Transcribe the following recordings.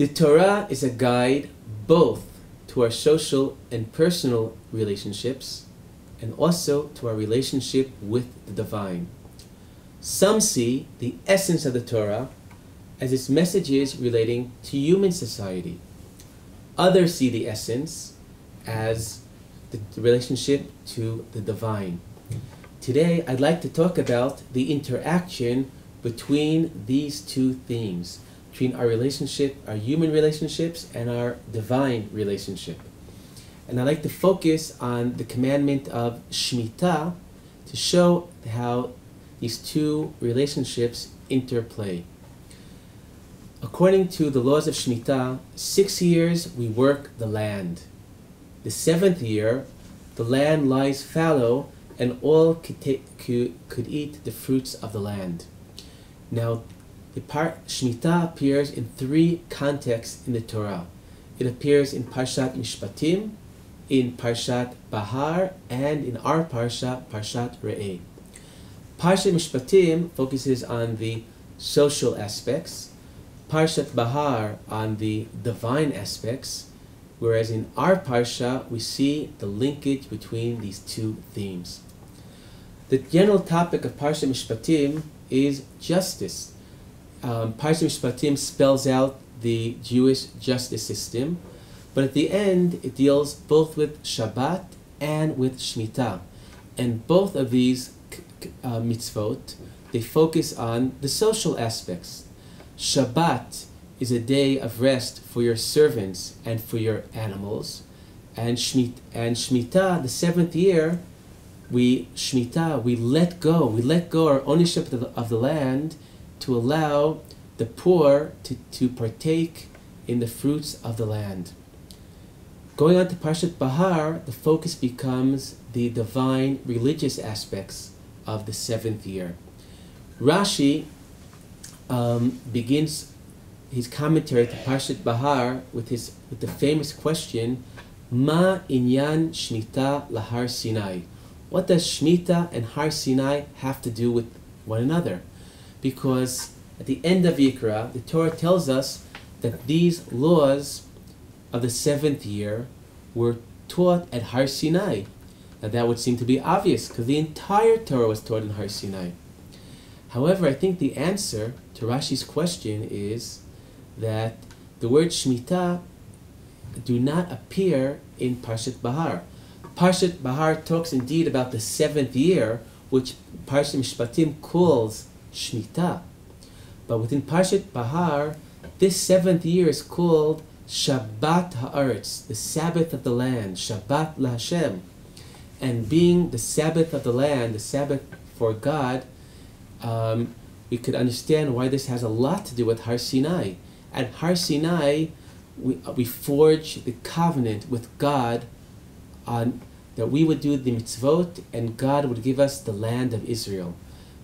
The Torah is a guide both to our social and personal relationships and also to our relationship with the divine. Some see the essence of the Torah as its messages relating to human society. Others see the essence as the relationship to the divine. Today, I'd like to talk about the interaction between these two themes, between our relationship, our human relationships, and our divine relationship. And I'd like to focus on the commandment of shemita to show how these two relationships interplay. According to the laws of shemita, 6 years we work the land. The 7th year, the land lies fallow and all could eat the fruits of the land. Now, the shemita appears in 3 contexts in the Torah. It appears in Parshat Mishpatim, in Parshat Bahar, and in our Parsha, Parshat Re'eh. Parshat Mishpatim focuses on the social aspects, Parshat Bahar on the divine aspects, whereas in our Parsha we see the linkage between these two themes. The general topic of Parshat Mishpatim is justice. Parshat Mishpatim spells out the Jewish justice system, but at the end it deals both with Shabbat and with Shemitah. And both of these mitzvot, they focus on the social aspects. Shabbat is a day of rest for your servants and for your animals. And Shemitah, the 7th year, we let go our ownership of the land to allow the poor to partake in the fruits of the land. Going on to Parshat Bahar, the focus becomes the divine religious aspects of the 7th year. Rashi begins his commentary to Parshat Bahar with the famous question, Ma inyan shmita lahar Sinai? What does Shemitah and Har Sinai have to do with one another? Because at the end of Yikra, the Torah tells us that these laws of the 7th year were taught at Har Sinai. Now that would seem to be obvious because the entire Torah was taught in Har Sinai. However, I think the answer to Rashi's question is that the word Shemitah do not appear in Parshat Bahar. Parshat Bahar talks indeed about the 7th year, which Parshat Mishpatim calls Shemitah. But within Parshat Bahar, this 7th year is called Shabbat Ha'aretz, the Sabbath of the land, Shabbat LaHashem. And being the Sabbath of the land, the Sabbath for God, we could understand why this has a lot to do with Har Sinai. At Har Sinai, we forge the covenant with God that we would do the mitzvot and God would give us the land of Israel.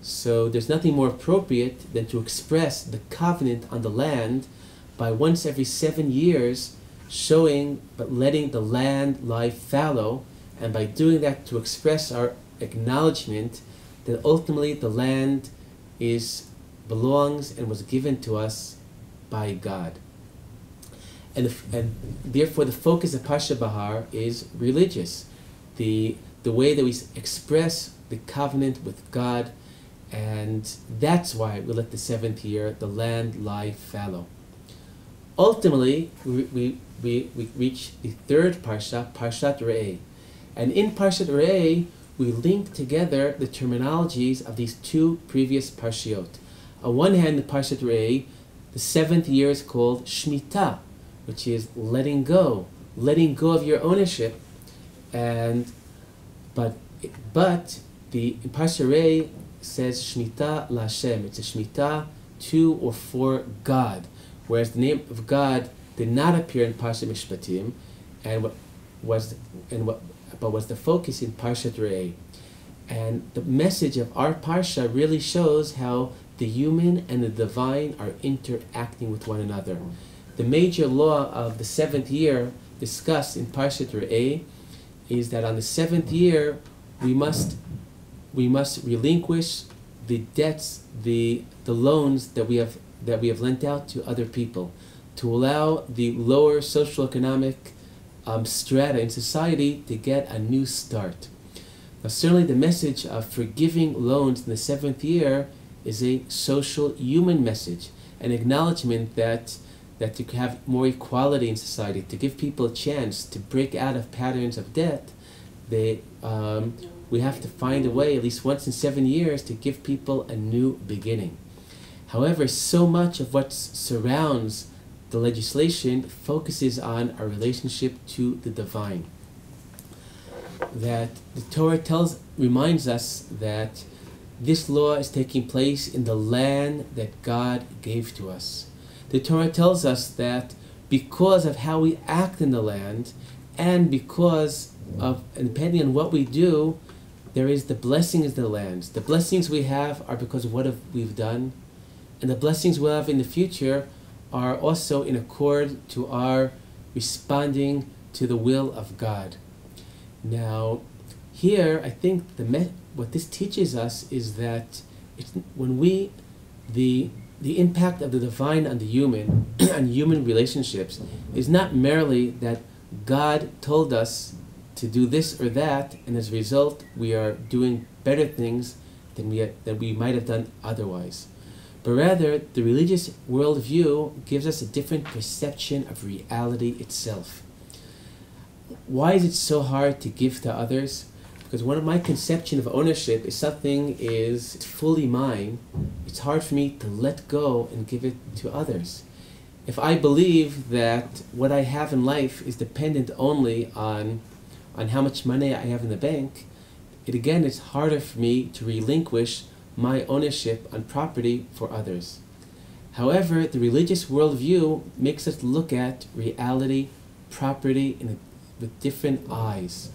So there's nothing more appropriate than to express the covenant on the land by once every 7 years letting the land lie fallow, and by doing that to express our acknowledgement that ultimately the land belongs and was given to us by God. And therefore the focus of Parshat Bahar is religious. The way that we express the covenant with God, and that's why we let the 7th year, the land lie fallow. Ultimately, we reach the 3rd Parsha, Parshat Re'eh. And in Parshat Re'eh, we link together the terminologies of these 2 previous Parshiot. On one hand, in Parshat Re'eh, the 7th year is called Shemitah, which is letting go of your ownership. But the Parshat Re'eh says Shemitah LaHashem. It's a Shemitah to or for God, whereas the name of God did not appear in Parshat Mishpatim, but was the focus in Parshat Re'eh. And the message of our Parsha really shows how the human and the divine are interacting with one another. The major law of the 7th year discussed in Parshat Re'eh is that on the 7th year we must relinquish the debts, the loans that we have lent out to other people. to allow the lower socioeconomic strata in society to get a new start. Now, certainly the message of forgiving loans in the 7th year is a social human message, an acknowledgement that to have more equality in society, to give people a chance to break out of patterns of debt. We have to find a way, at least once in 7 years, to give people a new beginning. However, so much of what surrounds the legislation focuses on our relationship to the divine. That the Torah reminds us that this law is taking place in the land that God gave to us. The Torah tells us that because of how we act in the land, and depending on what we do, there is the blessings of the land. The blessings we have are because of what we've done, and the blessings we'll have in the future are also in accord to our responding to the will of God. Now, here I think what this teaches us is that the impact of the divine on the human and human relationships is not merely that God told us to do this or that, and as a result we are doing better things than we might have done otherwise. But rather, the religious worldview gives us a different perception of reality itself. Why is it so hard to give to others? Because one of my conception of ownership is something is fully mine. It's hard for me to let go and give it to others. If I believe that what I have in life is dependent only on how much money I have in the bank, it's harder for me to relinquish my ownership on property for others. However, the religious worldview makes us look at reality, property with different eyes.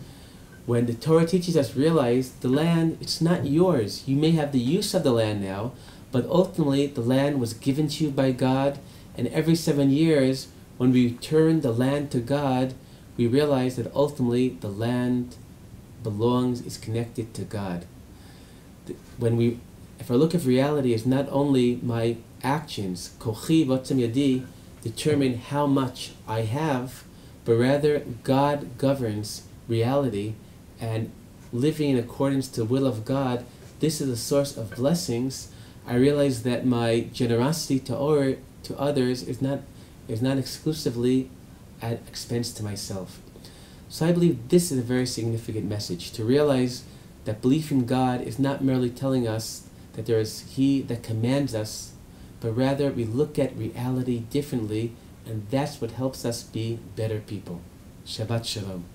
When the Torah teaches us, realize the land, it's not yours. You may have the use of the land now, but ultimately the land was given to you by God, and every 7 years, when we return the land to God, we realize that ultimately the land is connected to God. If our look of reality is not only my actions, kochi v'otzem yadi, determine how much I have, but rather God governs reality, and living in accordance to the will of God, this is a source of blessings. I realize that my generosity to others is not exclusively at expense to myself. So I believe this is a very significant message, to realize that belief in God is not merely telling us that there is He that commands us, but rather we look at reality differently, and that's what helps us be better people. Shabbat Shalom.